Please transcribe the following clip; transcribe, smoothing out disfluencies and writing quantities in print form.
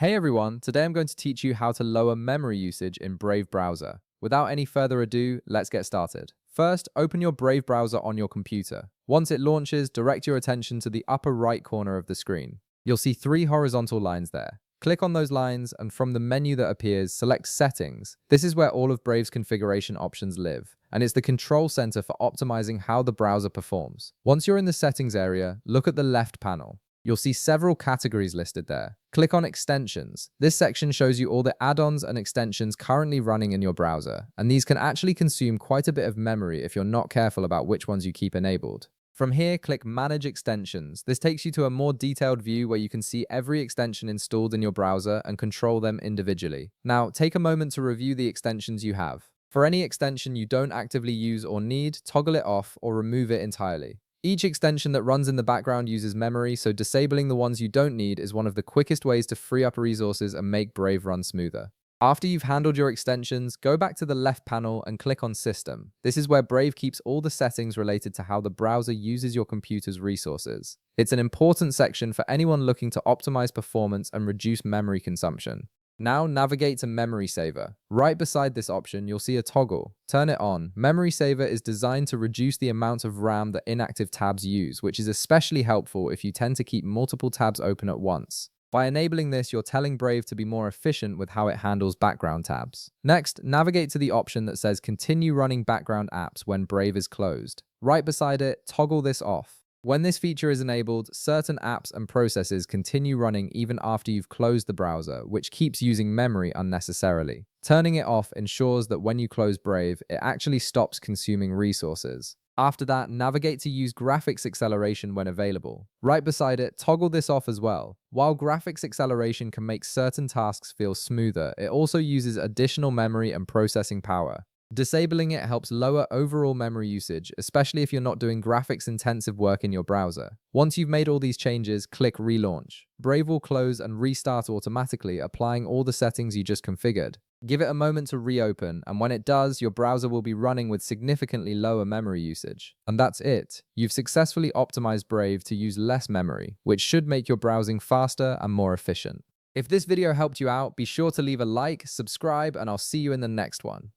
Hey everyone, today I'm going to teach you how to lower memory usage in Brave browser. Without any further ado, let's get started. First, open your Brave browser on your computer. Once it launches, direct your attention to the upper right corner of the screen. You'll see three horizontal lines there. Click on those lines and from the menu that appears, select Settings. This is where all of Brave's configuration options live, and it's the control center for optimizing how the browser performs. Once you're in the settings area, look at the left panel. You'll see several categories listed there. Click on Extensions. This section shows you all the add-ons and extensions currently running in your browser, and these can actually consume quite a bit of memory if you're not careful about which ones you keep enabled. From here, click Manage Extensions. This takes you to a more detailed view where you can see every extension installed in your browser and control them individually. Now, take a moment to review the extensions you have. For any extension you don't actively use or need, toggle it off or remove it entirely. Each extension that runs in the background uses memory, so disabling the ones you don't need is one of the quickest ways to free up resources and make Brave run smoother. After you've handled your extensions, go back to the left panel and click on System. This is where Brave keeps all the settings related to how the browser uses your computer's resources. It's an important section for anyone looking to optimize performance and reduce memory consumption. Now navigate to Memory Saver. Right beside this option, you'll see a toggle. Turn it on. Memory Saver is designed to reduce the amount of RAM that inactive tabs use, which is especially helpful if you tend to keep multiple tabs open at once. By enabling this, you're telling Brave to be more efficient with how it handles background tabs. Next, navigate to the option that says Continue running background apps when Brave is closed. Right beside it, toggle this off. When this feature is enabled, certain apps and processes continue running even after you've closed the browser, which keeps using memory unnecessarily. Turning it off ensures that when you close Brave, it actually stops consuming resources. After that, navigate to use graphics acceleration when available. Right beside it, toggle this off as well. While graphics acceleration can make certain tasks feel smoother, it also uses additional memory and processing power. Disabling it helps lower overall memory usage, especially if you're not doing graphics-intensive work in your browser. Once you've made all these changes, click Relaunch. Brave will close and restart automatically, applying all the settings you just configured. Give it a moment to reopen, and when it does, your browser will be running with significantly lower memory usage. And that's it. You've successfully optimized Brave to use less memory, which should make your browsing faster and more efficient. If this video helped you out, be sure to leave a like, subscribe, and I'll see you in the next one.